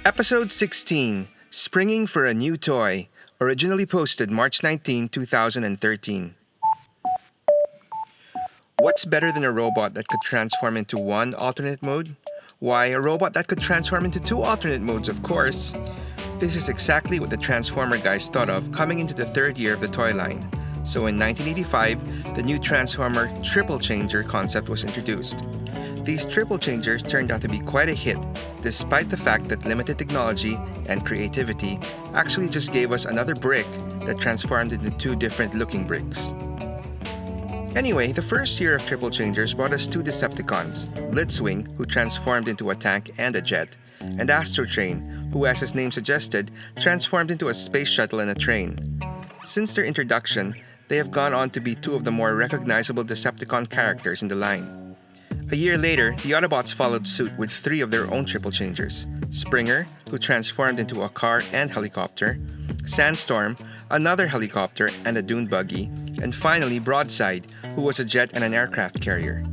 Episode 16, Springing for a New Toy, originally posted March 19, 2013. What's better than a robot that could transform into one alternate mode? Why, a robot that could transform into two alternate modes, of course. This is exactly what the Transformer guys thought of coming into the third year of the toy line. So in 1985, the new Transformer Triple Changer concept was introduced. These triple changers turned out to be quite a hit, despite the fact that limited technology and creativity actually just gave us another brick that transformed into two different looking bricks. Anyway, the first year of triple changers brought us two Decepticons, Blitzwing, who transformed into a tank and a jet, and Astrotrain, who, as his name suggested, transformed into a space shuttle and a train. Since their introduction, they have gone on to be two of the more recognizable Decepticon characters in the line. A year later, the Autobots followed suit with three of their own triple changers: Springer, who transformed into a car and helicopter, Sandstorm, another helicopter and a dune buggy, and finally Broadside, who was a jet and an aircraft carrier.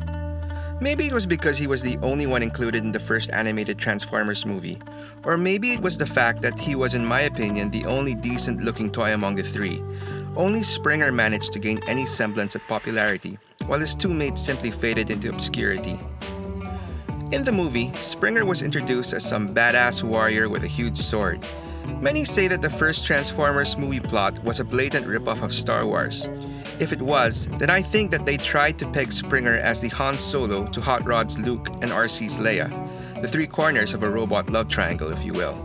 Maybe it was because he was the only one included in the first animated Transformers movie, or maybe it was the fact that he was, in my opinion, the only decent-looking toy among the three. Only Springer managed to gain any semblance of popularity, while his two mates simply faded into obscurity. In the movie, Springer was introduced as some badass warrior with a huge sword. Many say that the first Transformers movie plot was a blatant ripoff of Star Wars. If it was, then I think that they tried to peg Springer as the Han Solo to Hot Rod's Luke and RC's Leia, the three corners of a robot love triangle, if you will.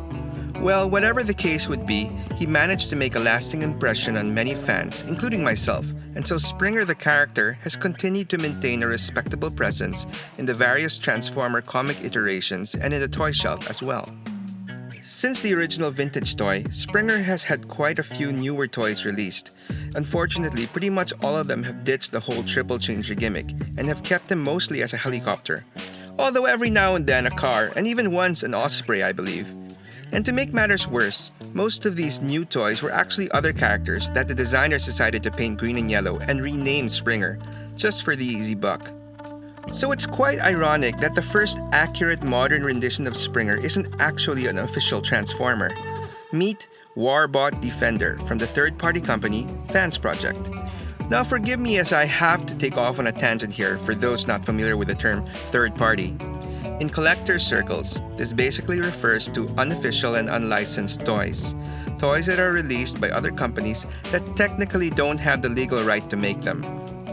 Well, whatever the case would be, he managed to make a lasting impression on many fans, including myself, and so Springer the character has continued to maintain a respectable presence in the various Transformer comic iterations and in the toy shelf as well. Since the original vintage toy, Springer has had quite a few newer toys released. Unfortunately, pretty much all of them have ditched the whole triple changer gimmick and have kept him mostly as a helicopter. Although every now and then a car, and even once an Osprey, I believe. And to make matters worse, most of these new toys were actually other characters that the designers decided to paint green and yellow and rename Springer, just for the easy buck. So it's quite ironic that the first accurate modern rendition of Springer isn't actually an official Transformer. Meet Warbot Defender from the third-party company Fans Project. Now forgive me as I have to take off on a tangent here for those not familiar with the term third-party. In collector circles, this basically refers to unofficial and unlicensed toys. Toys that are released by other companies that technically don't have the legal right to make them.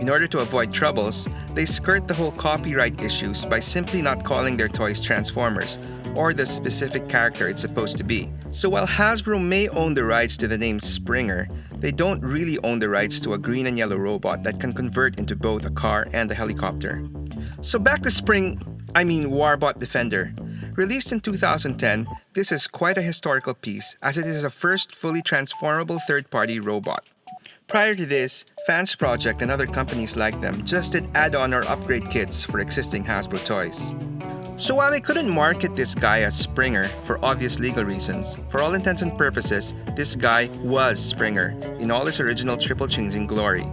In order to avoid troubles, they skirt the whole copyright issues by simply not calling their toys Transformers, or the specific character it's supposed to be. So while Hasbro may own the rights to the name Springer, they don't really own the rights to a green and yellow robot that can convert into both a car and a helicopter. So back to Warbot Defender. Released in 2010, this is quite a historical piece as it is a first fully transformable third-party robot. Prior to this, Fans Project and other companies like them just did add-on or upgrade kits for existing Hasbro toys. So while they couldn't market this guy as Springer for obvious legal reasons, for all intents and purposes, this guy was Springer in all his original triple changing glory.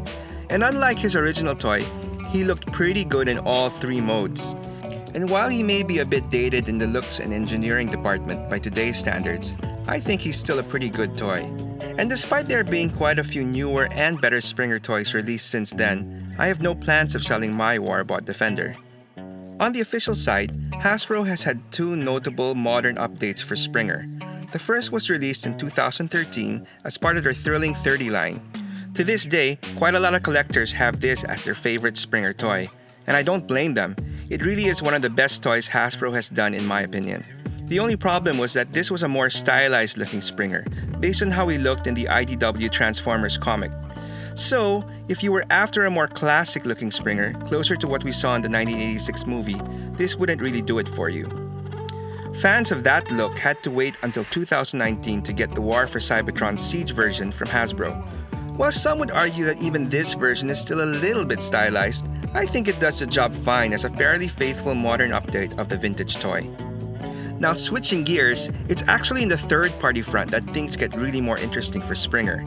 And unlike his original toy, he looked pretty good in all three modes. And while he may be a bit dated in the looks and engineering department by today's standards, I think he's still a pretty good toy. And despite there being quite a few newer and better Springer toys released since then, I have no plans of selling my Warbot Defender. On the official side, Hasbro has had two notable modern updates for Springer. The first was released in 2013 as part of their Thrilling 30 line. To this day, quite a lot of collectors have this as their favorite Springer toy, and I don't blame them. It really is one of the best toys Hasbro has done in my opinion. The only problem was that this was a more stylized looking Springer, based on how he looked in the IDW Transformers comic. So, if you were after a more classic looking Springer, closer to what we saw in the 1986 movie, this wouldn't really do it for you. Fans of that look had to wait until 2019 to get the War for Cybertron Siege version from Hasbro. While some would argue that even this version is still a little bit stylized, I think it does the job fine as a fairly faithful modern update of the vintage toy. Now switching gears, it's actually in the third-party front that things get really more interesting for Springer.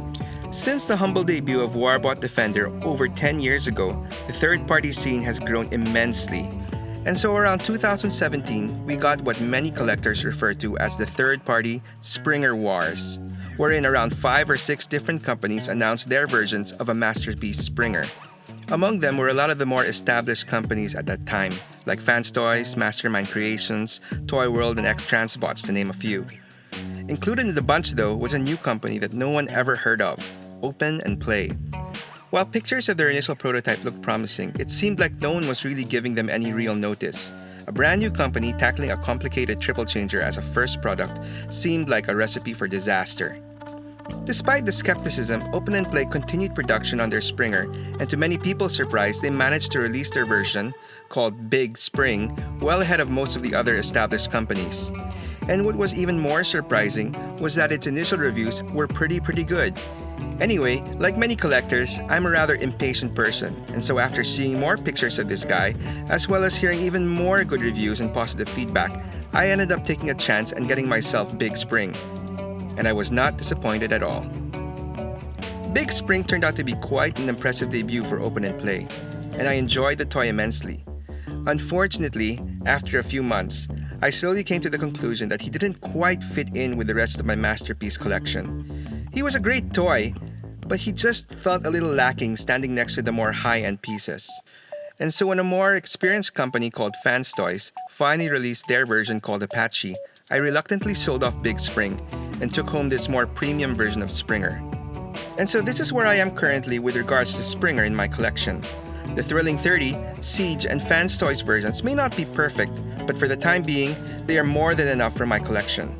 Since the humble debut of Warbot Defender over 10 years ago, the third-party scene has grown immensely. And so around 2017, we got what many collectors refer to as the third-party Springer Wars, wherein around 5 or 6 different companies announced their versions of a masterpiece Springer. Among them were a lot of the more established companies at that time, like Fans Toys, Mastermind Creations, Toy World, and X-Transbots, to name a few. Included in the bunch, though, was a new company that no one ever heard of, Open and Play. While pictures of their initial prototype looked promising, it seemed like no one was really giving them any real notice. A brand new company tackling a complicated triple changer as a first product seemed like a recipe for disaster. Despite the skepticism, Open and Play continued production on their Springer, and to many people's surprise, they managed to release their version, called Big Spring, well ahead of most of the other established companies. And what was even more surprising was that its initial reviews were pretty good. Anyway, like many collectors, I'm a rather impatient person, and so after seeing more pictures of this guy, as well as hearing even more good reviews and positive feedback, I ended up taking a chance and getting myself Big Spring. And I was not disappointed at all. Big Spring turned out to be quite an impressive debut for Open and Play, and I enjoyed the toy immensely. Unfortunately, after a few months, I slowly came to the conclusion that he didn't quite fit in with the rest of my masterpiece collection. He was a great toy, but he just felt a little lacking standing next to the more high-end pieces. And so when a more experienced company called Fans Toys finally released their version called Apache, I reluctantly sold off Big Spring and took home this more premium version of Springer. And so this is where I am currently with regards to Springer in my collection. The Thrilling 30, Siege, and Fans Toys versions may not be perfect, but for the time being, they are more than enough for my collection.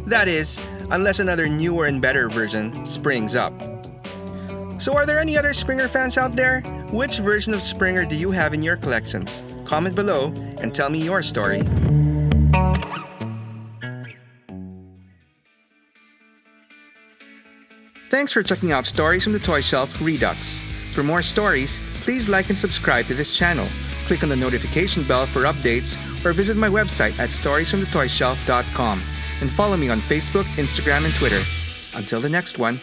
That is, unless another newer and better version springs up. So are there any other Springer fans out there? Which version of Springer do you have in your collections? Comment below and tell me your story. Thanks for checking out Stories from the Toy Shelf Redux. For more stories, please like and subscribe to this channel. Click on the notification bell for updates or visit my website at storiesfromthetoyshelf.com and follow me on Facebook, Instagram, and Twitter. Until the next one.